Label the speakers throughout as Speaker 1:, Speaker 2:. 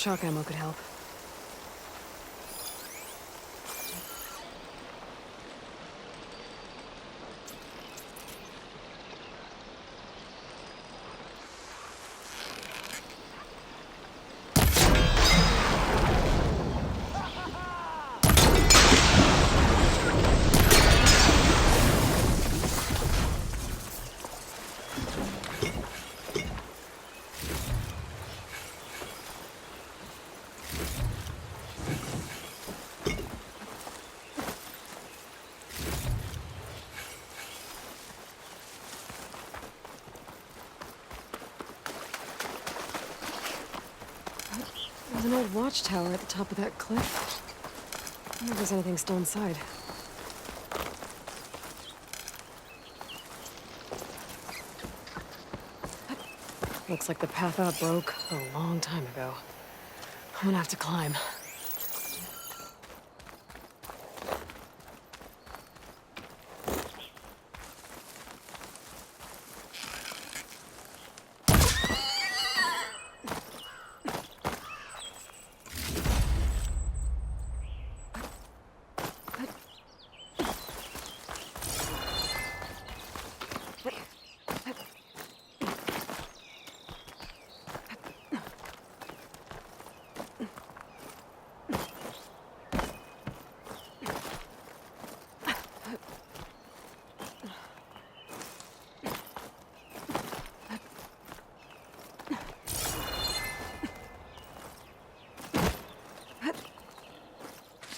Speaker 1: Shock ammo could help. There's an old watchtower at the top of that cliff. I wonder if there's anything still inside. Looks like the path out broke a long time ago. I'm gonna have to climb.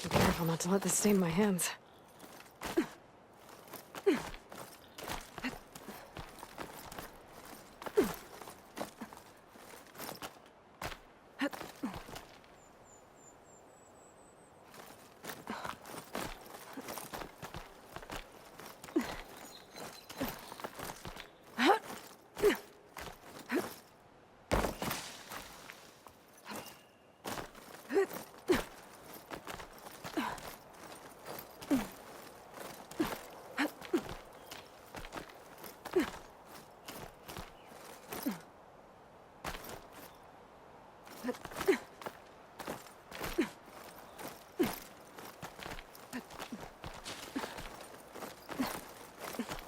Speaker 1: Be careful not to let this stain my hands.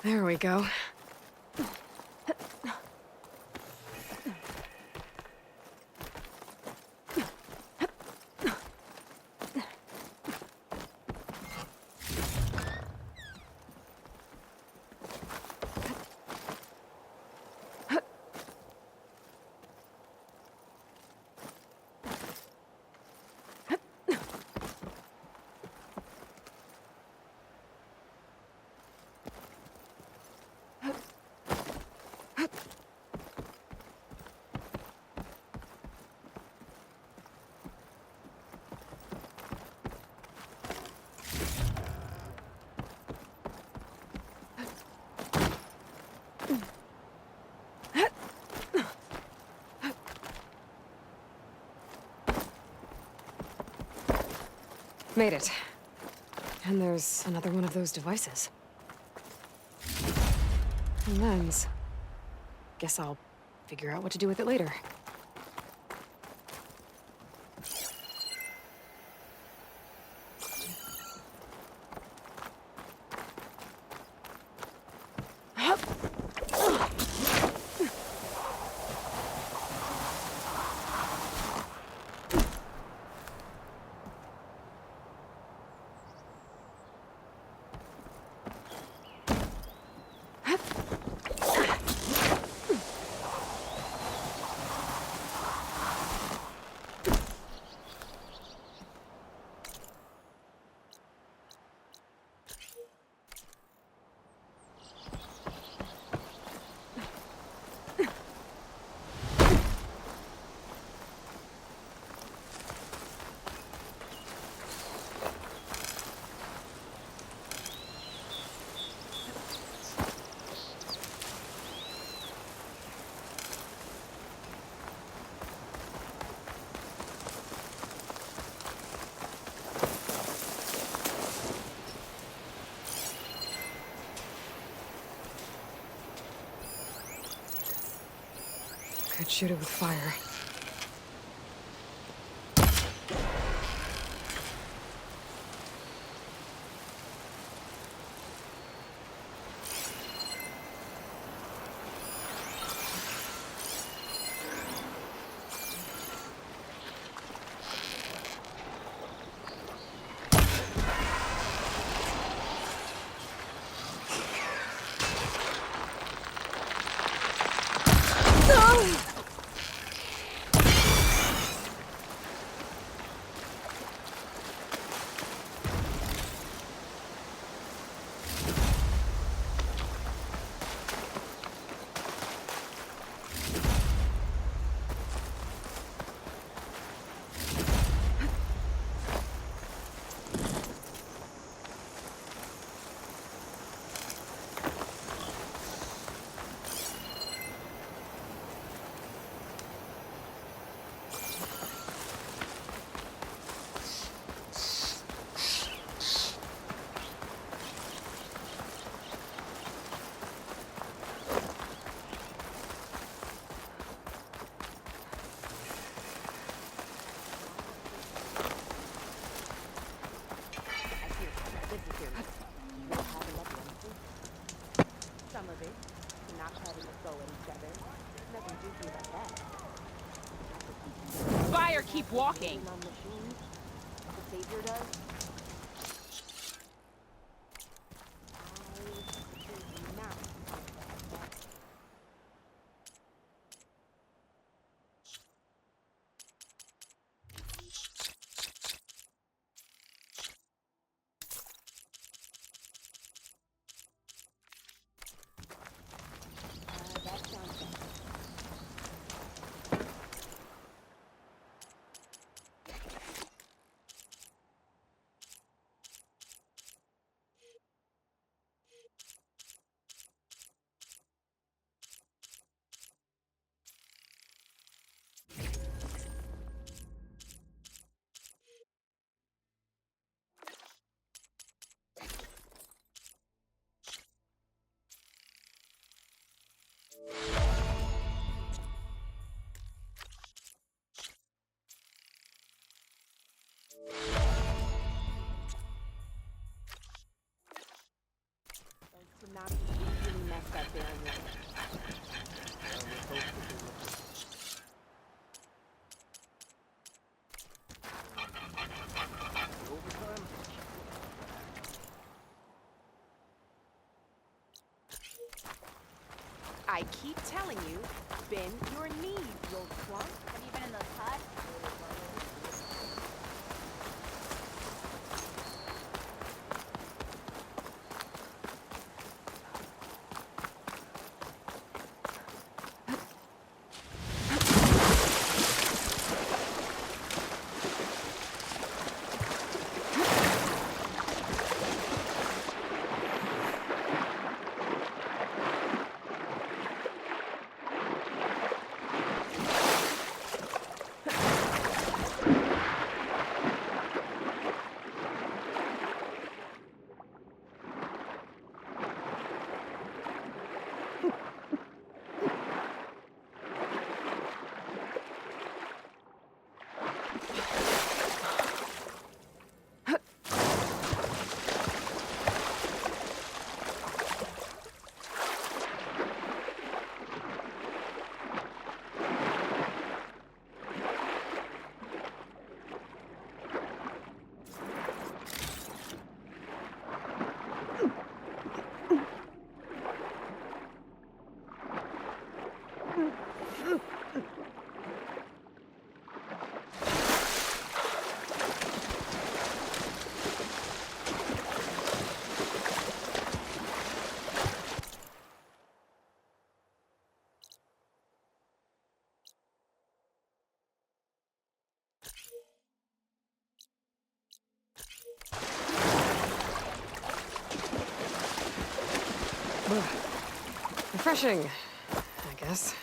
Speaker 1: There we go. Made it. And there's another one of those devices. A lens. Guess I'll figure out what to do with it later. Could shoot it with fire.
Speaker 2: keep walking.
Speaker 3: On machines, the Savior does. I do not. That sounds good. To not really mess that barren land. I keep telling you, bend your knees, little plump.
Speaker 4: Have you been in those huts?
Speaker 1: Refreshing, I guess.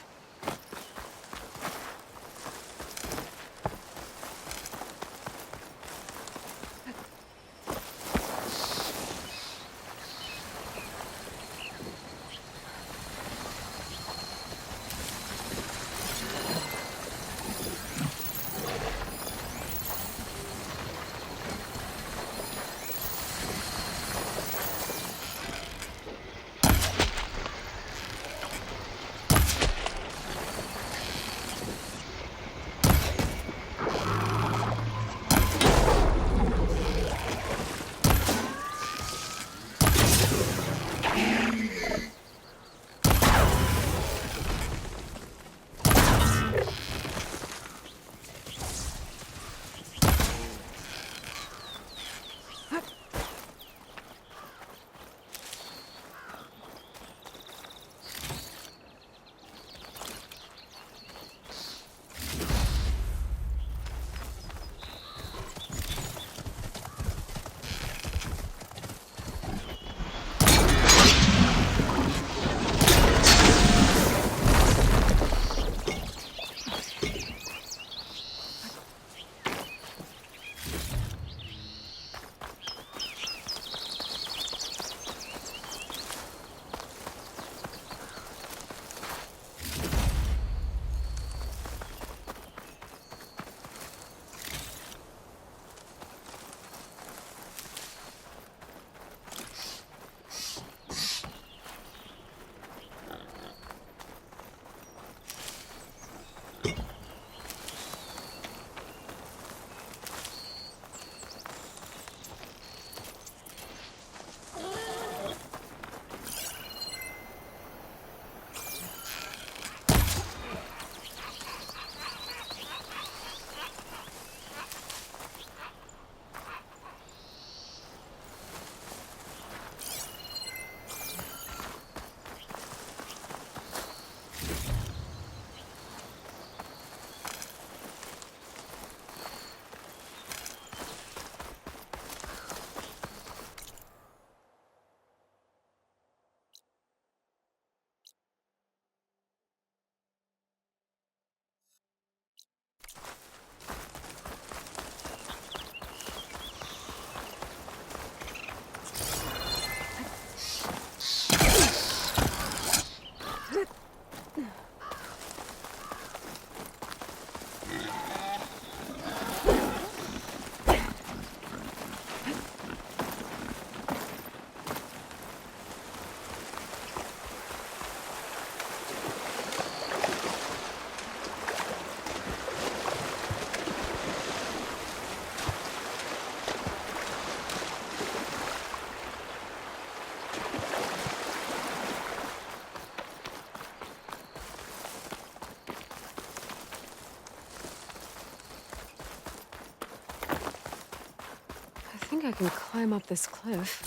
Speaker 1: think I can climb up this cliff.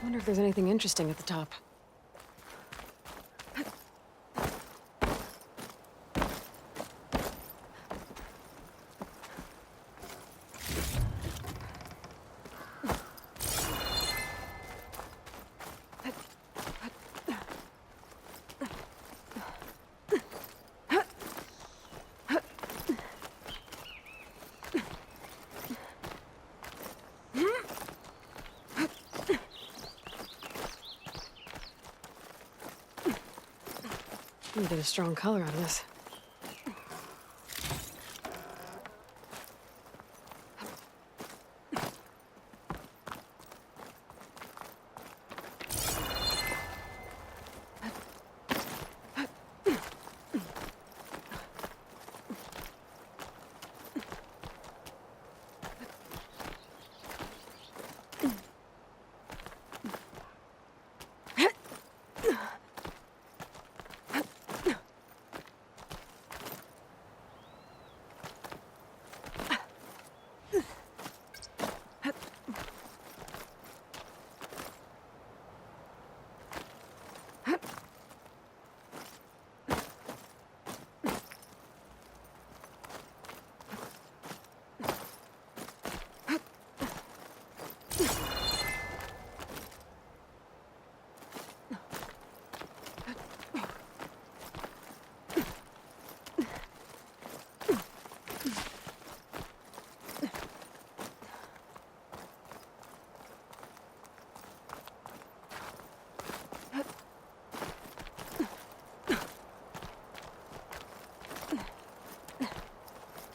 Speaker 1: I wonder if there's anything interesting at the top. I'm gonna get a strong color out of this.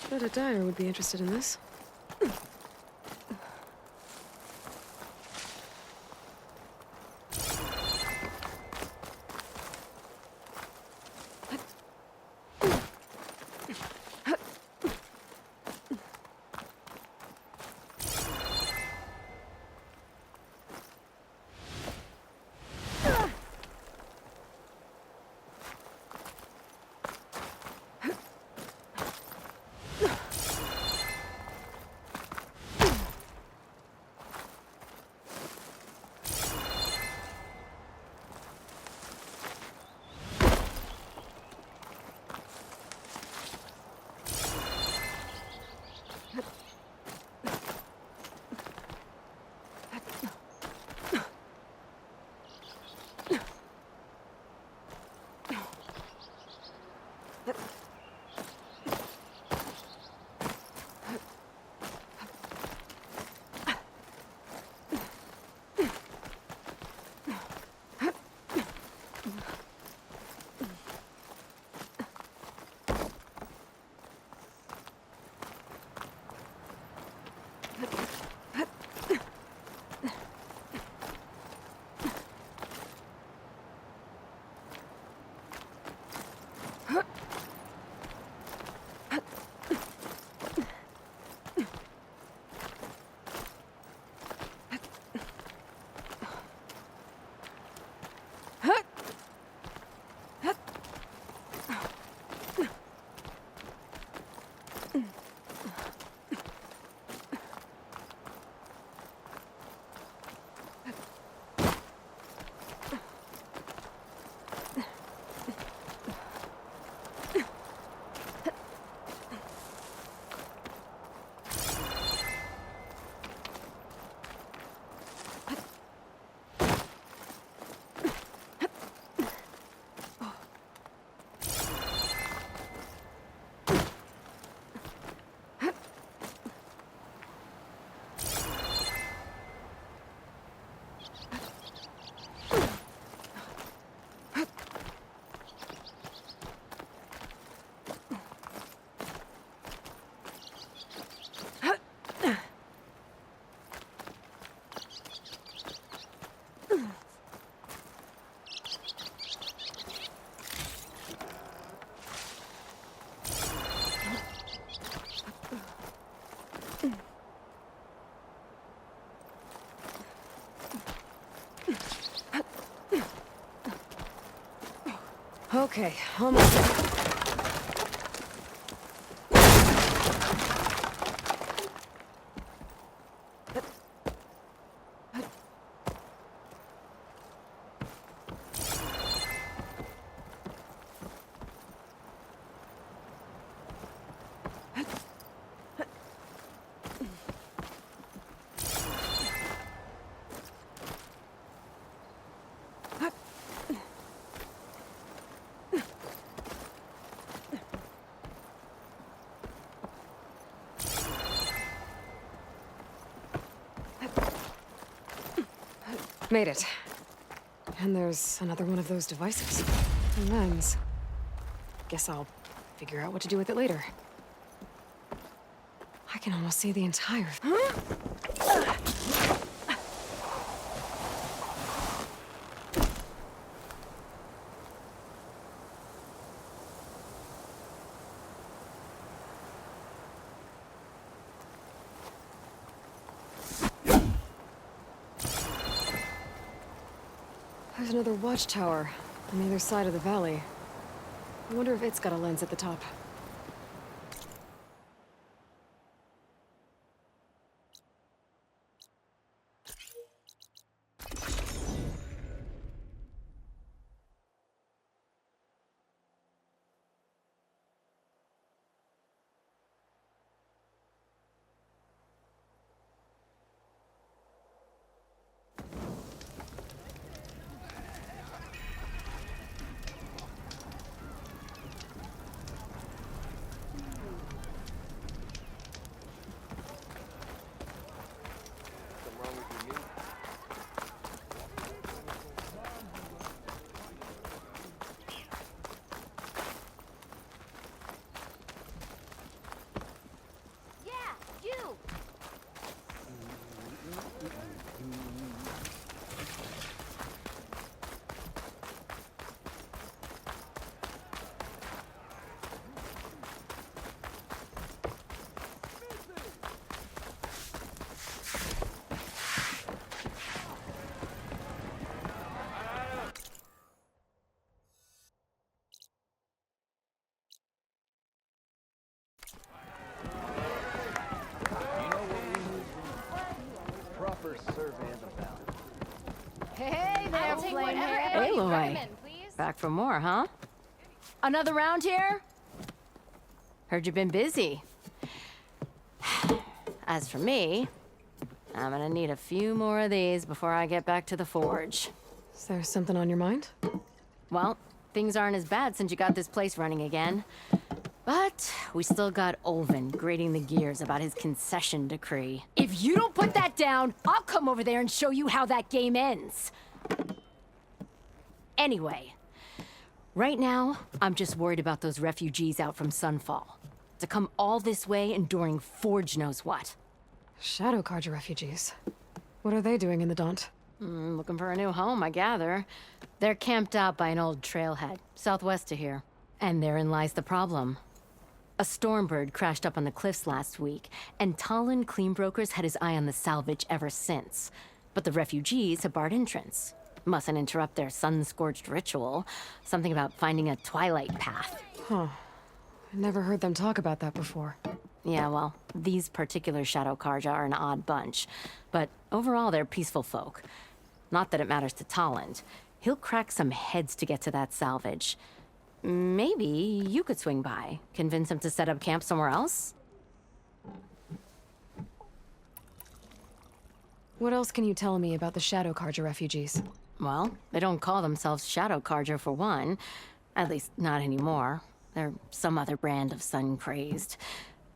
Speaker 1: Bet a dyer would be interested in this. Okay, almost there. Made it. And there's another one of those devices. A lens. Guess I'll figure out what to do with it later. I can almost see the entire... There's another watchtower on the other side of the valley. I wonder if it's got a lens at the top.
Speaker 2: Hey there, flame hair.
Speaker 4: Aloy. Back for more, huh?
Speaker 2: Another round here?
Speaker 4: Heard you've been busy. As for me, I'm gonna need a few more of these before I get back to the forge.
Speaker 1: Is there something on your mind?
Speaker 4: Well, things aren't as bad since you got this place running again. But we still got Olvin grating the gears about his concession decree.
Speaker 2: If you don't put that down, I'll come over there and show you how that game ends.
Speaker 4: Anyway, right now, I'm just worried about those refugees out from Sunfall. To come all this way enduring Forge knows what.
Speaker 1: Shadow Carja refugees. What are they doing in the Daunt?
Speaker 4: Looking for a new home, I gather. They're camped out by an old trailhead, southwest of here. And therein lies the problem. A Stormbird crashed up on the cliffs last week, and Talon Cleanbrokers had his eye on the salvage ever since. But the refugees have barred entrance. Mustn't interrupt their sun-scorched ritual. Something about finding a twilight path.
Speaker 1: Huh. I never heard them talk about that before.
Speaker 4: Yeah, well, these particular Shadow Carja are an odd bunch. But overall, they're peaceful folk. Not that it matters to Talon. He'll crack some heads to get to that salvage. Maybe you could swing by, convince him to set up camp somewhere else?
Speaker 1: What else can you tell me about the Shadow Carja refugees?
Speaker 4: Well, they don't call themselves Shadow Carja for one. At least, not anymore. They're some other brand of sun-crazed.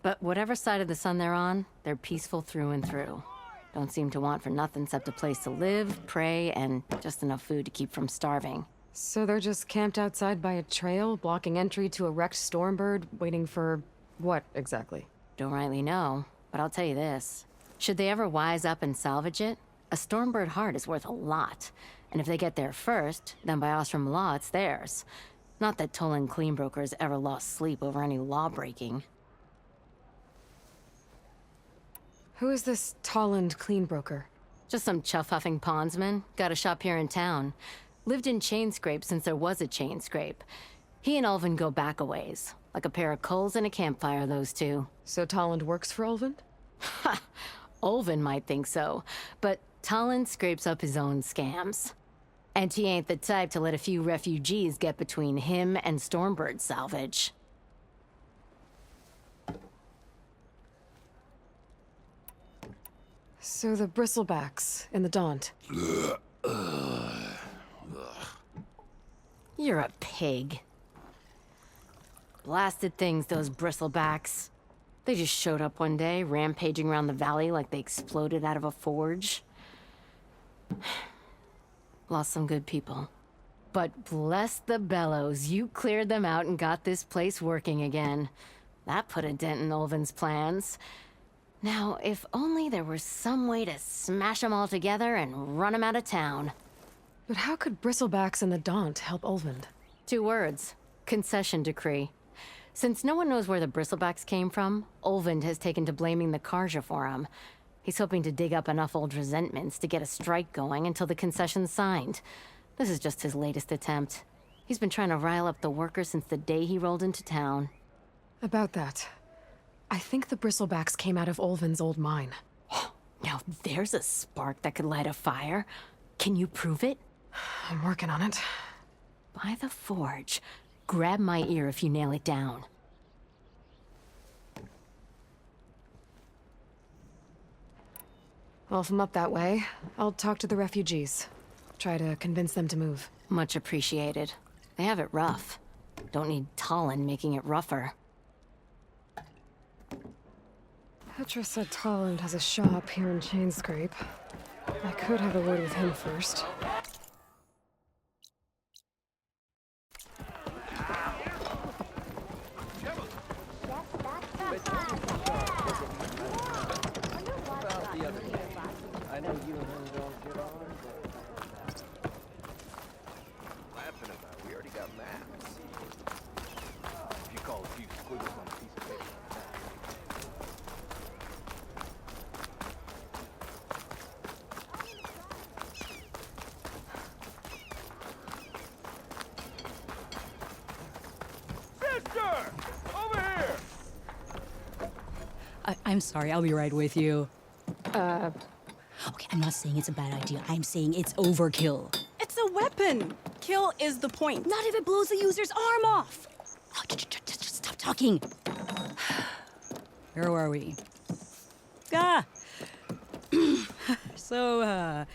Speaker 4: But whatever side of the sun they're on, they're peaceful through and through. Don't seem to want for nothing except a place to live, pray, and just enough food to keep from starving.
Speaker 1: So they're just camped outside by a trail, blocking entry to a wrecked Stormbird, waiting for... what, exactly?
Speaker 4: Don't rightly know, but I'll tell you this. Should they ever wise up and salvage it, a Stormbird heart is worth a lot. And if they get there first, then by Ostrom law, it's theirs. Not that Tolan Cleanbrokers ever lost sleep over any law-breaking.
Speaker 1: Who is this Tolland Cleanbroker?
Speaker 4: Just some chuff-huffing pondsman. Got a shop here in town. Lived in Chainscrape since there was a Chainscrape. He and Ulvin go back a ways. Like a pair of coals and a campfire, those two.
Speaker 1: So Tolland works for Ulvin?
Speaker 4: Ha! Ulvin might think so, but Talon scrapes up his own scams. And he ain't the type to let a few refugees get between him and Stormbird salvage.
Speaker 1: So the bristlebacks in the Daunt.
Speaker 4: You're a pig. Blasted things, those bristlebacks. They just showed up one day, rampaging around the valley like they exploded out of a forge. Lost some good people. But bless the bellows, you cleared them out and got this place working again. That put a dent in Ulvin's plans. Now, if only there was some way to smash them all together and run them out of town.
Speaker 1: But how could Bristlebacks and the Daunt help Ulvund?
Speaker 4: 2 words. Concession decree. Since no one knows where the Bristlebacks came from, Ulvund has taken to blaming the Carja for them. He's hoping to dig up enough old resentments to get a strike going until the concession's signed. This is just his latest attempt. He's been trying to rile up the workers since the day he rolled into town.
Speaker 1: About that, I think the Bristlebacks came out of Ulvund's old mine.
Speaker 4: Now there's a spark that could light a fire. Can you prove it?
Speaker 1: I'm working on it.
Speaker 4: By the forge. Grab my ear if you nail it down.
Speaker 1: Well, if I'm up that way, I'll talk to the refugees. Try to convince them to move.
Speaker 4: Much appreciated. They have it rough. Don't need Talon making it rougher.
Speaker 1: Petra said Tolland has a shop here in Chainscrape. I could have a word with him first.
Speaker 5: Laughing about, we already got maps. If you call a few squiggles on a piece of paper. Sister! Over here!
Speaker 6: I'm sorry, I'll be right with you.
Speaker 7: Okay, I'm not saying it's a bad idea. I'm saying it's overkill.
Speaker 3: It's a weapon. Kill is the point.
Speaker 7: Not if it blows the user's arm off. Oh, just stop talking.
Speaker 6: Where were we? Ah! So,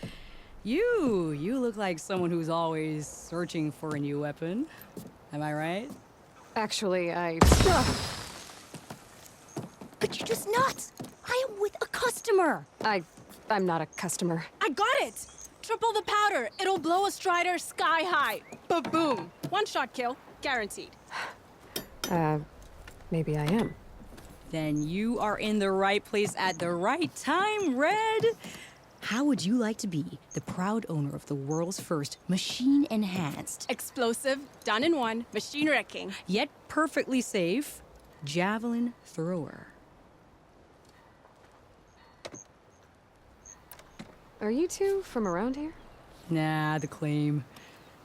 Speaker 6: you look like someone who's always searching for a new weapon. Am I right?
Speaker 1: Actually,
Speaker 7: But you're just nuts. I am with a customer.
Speaker 1: I'm not a customer.
Speaker 3: I got it. Triple the powder. It'll blow a Strider sky high. Ba-boom. One-shot kill. Guaranteed.
Speaker 1: Maybe I am.
Speaker 6: Then you are in the right place at the right time, Red. How would you like to be the proud owner of the world's first machine-enhanced,
Speaker 3: Explosive, done in one, machine wrecking.
Speaker 6: yet perfectly safe, javelin thrower?
Speaker 1: Are you two from around here?
Speaker 6: Nah, the claim.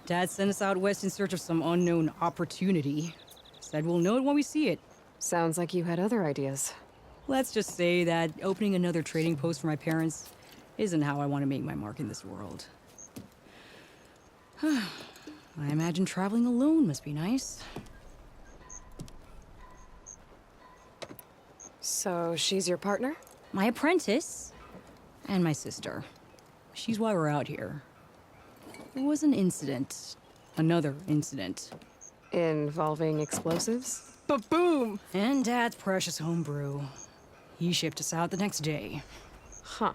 Speaker 6: Dad sent us out west in search of some unknown opportunity. Said we'll know it when we see it.
Speaker 1: Sounds like you had other ideas.
Speaker 6: Let's just say that opening another trading post for my parents isn't how I want to make my mark in this world. I imagine traveling alone must be nice.
Speaker 1: So she's your partner?
Speaker 6: My apprentice and my sister. She's why we're out here. There was an incident. Another incident.
Speaker 1: Involving explosives?
Speaker 3: Ba-boom.
Speaker 6: And Dad's precious homebrew. He shipped us out the next day.
Speaker 1: Huh.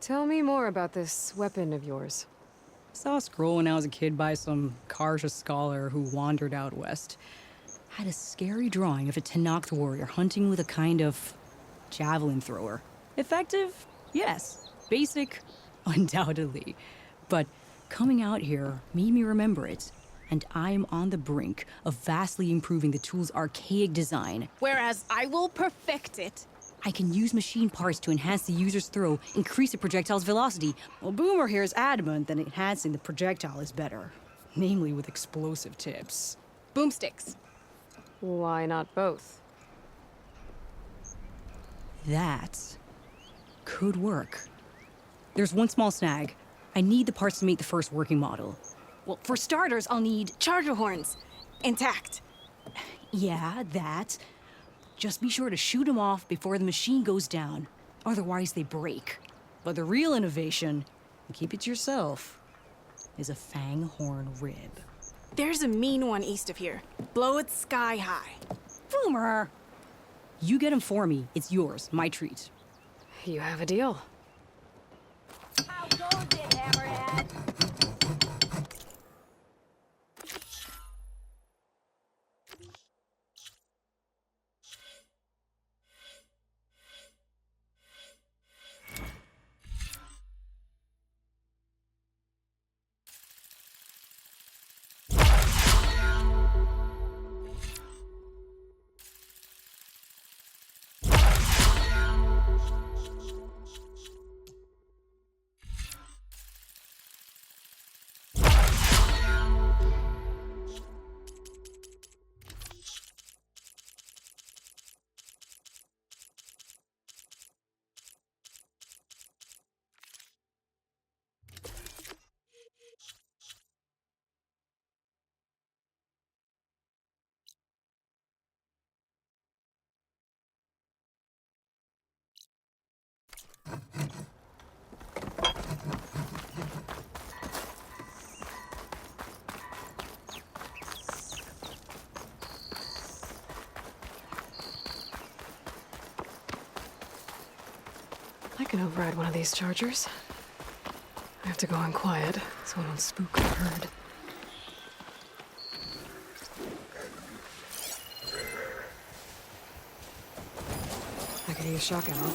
Speaker 1: Tell me more about this weapon of yours.
Speaker 6: Saw a scroll when I was a kid by some Carja scholar who wandered out west. Had a scary drawing of a Tenakth warrior hunting with a kind of javelin thrower. Effective? Yes. Basic? Undoubtedly. But coming out here made me remember it. And I'm on the brink of vastly improving the tool's archaic design.
Speaker 3: Whereas I will perfect it.
Speaker 6: I can use machine parts to enhance the user's throw, increase the projectile's velocity. Well, Boomer here is adamant that enhancing the projectile is better. Namely with explosive tips.
Speaker 3: Boomsticks.
Speaker 1: Why not both?
Speaker 6: That could work. There's one small snag. I need the parts to make the first working model.
Speaker 3: Well, for starters, I'll need charger horns. Intact.
Speaker 6: Yeah, that. Just be sure to shoot them off before the machine goes down. Otherwise, they break. But the real innovation, and keep it to yourself, is a fang horn rib.
Speaker 3: There's a mean one east of here. Blow it sky high.
Speaker 6: Boomer! You get him for me. It's yours. My treat.
Speaker 1: You have a deal.
Speaker 3: I'll go
Speaker 2: Close it, Hammerhead!
Speaker 1: I can override one of these chargers. I have to go in quiet, so I don't spook the herd. I could use shock ammo.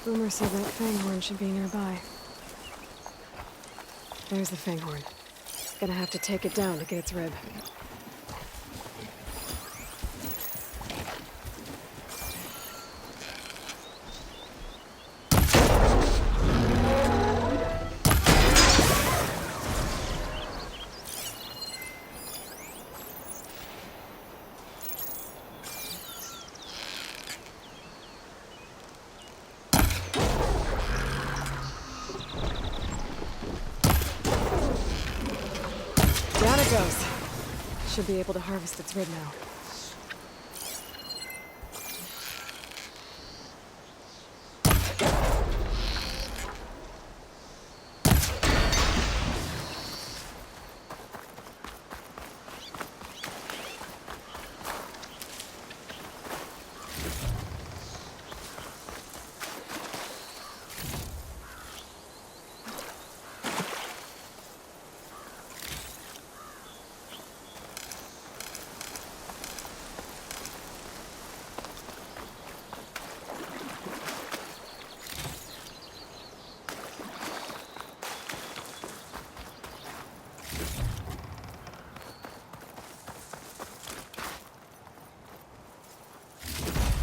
Speaker 1: Boomer said that fanghorn should be nearby. There's the fanghorn. Gonna have to take it down to get its rib. it goes. Should be able to harvest its rid now.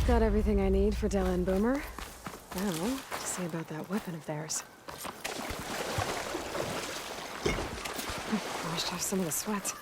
Speaker 1: Got everything I need for Della and Boomer. Now, to see about that weapon of theirs. Washed off some of the sweat.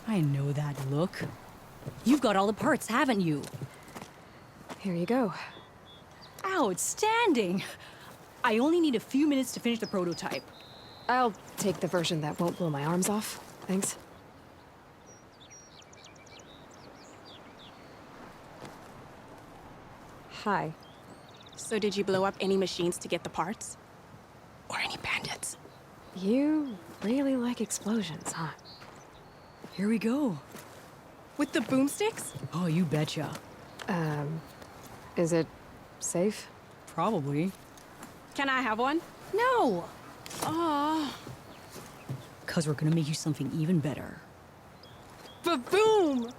Speaker 6: I know that look. You've got all the parts, haven't you?
Speaker 1: Here you go.
Speaker 6: Outstanding! I only need a few minutes to finish the prototype.
Speaker 1: I'll take the version that won't blow my arms off. Thanks. Hi.
Speaker 3: So did you blow up any machines to get the parts? Or any bandits?
Speaker 1: You really like explosions, huh?
Speaker 6: Here we go.
Speaker 3: With the boomsticks?
Speaker 6: Oh, you betcha.
Speaker 1: Is it safe?
Speaker 6: Probably.
Speaker 3: Can I have one?
Speaker 6: No!
Speaker 3: Oh,
Speaker 6: 'Cause we're gonna make you something even better.
Speaker 3: ba-boom!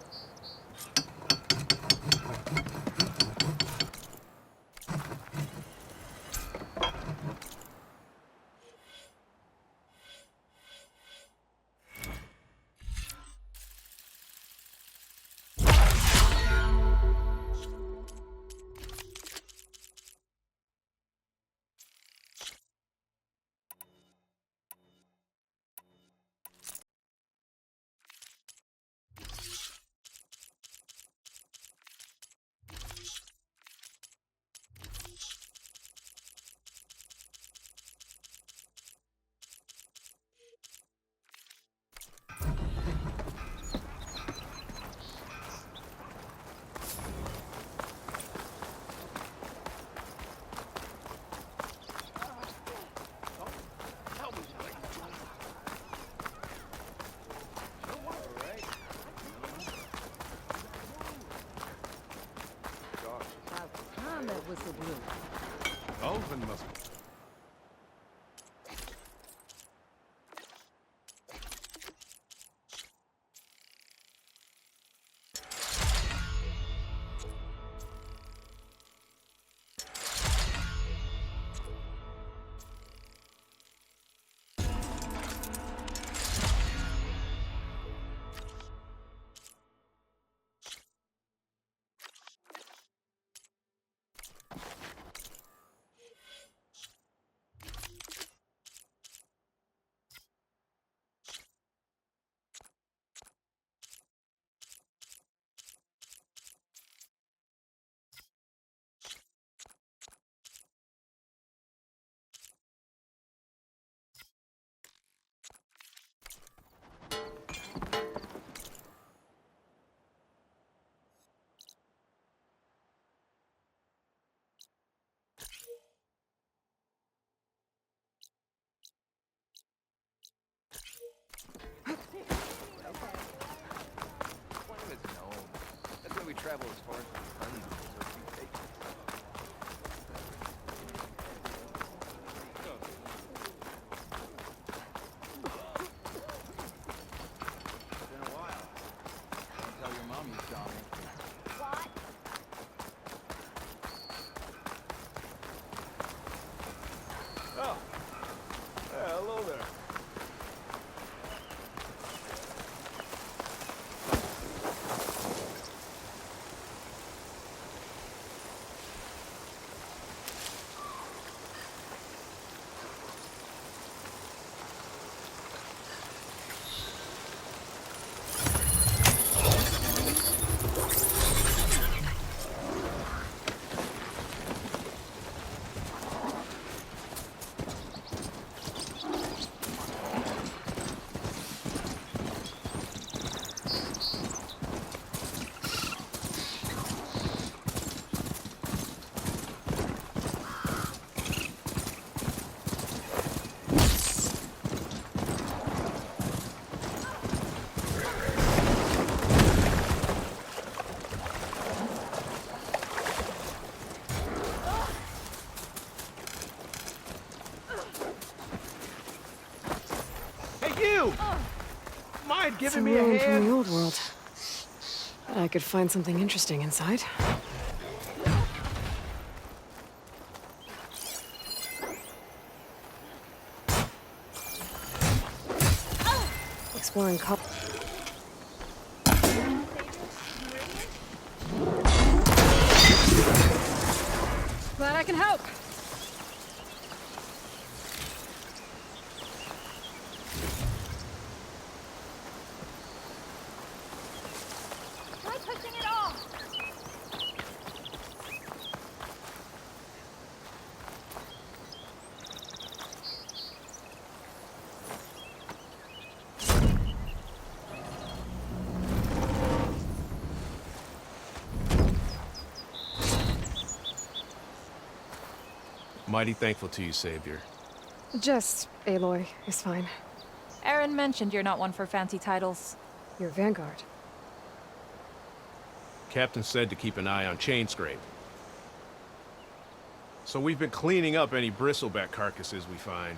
Speaker 8: Elven must.
Speaker 5: travel as far as the honeymoon for a few days.
Speaker 8: Been a while. Don't tell your mom you saw me.
Speaker 5: Oh. Yeah, hello there. Hey, you! Mind giving
Speaker 1: Some
Speaker 5: me a
Speaker 1: ruin from
Speaker 5: hand?
Speaker 1: the old world. I could find something interesting inside. Exploring color.
Speaker 3: Glad I can help.
Speaker 2: Try pushing it off.
Speaker 9: Mighty thankful to you, Savior.
Speaker 1: Just Aloy is fine.
Speaker 10: Aaron mentioned you're not one for fancy titles.
Speaker 1: Your vanguard.
Speaker 9: Captain said to keep an eye on Chain Scrape. So we've been cleaning up any bristleback carcasses we find.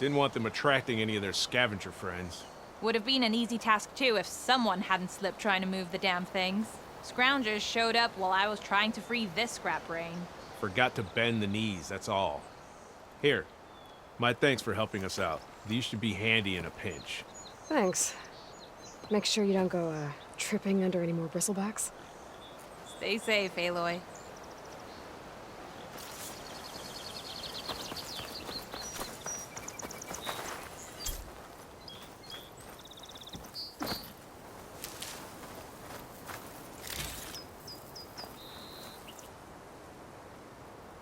Speaker 9: Didn't want them attracting any of their scavenger friends.
Speaker 10: Would have been an easy task too if someone hadn't slipped trying to move the damn things. Scroungers showed up while I was trying to free this scrap brain.
Speaker 9: Forgot to bend the knees, that's all. Here, my thanks for helping us out. These should be handy in a pinch.
Speaker 1: Thanks. Make sure you don't go, tripping under any more bristlebacks.
Speaker 10: Stay safe, Aloy.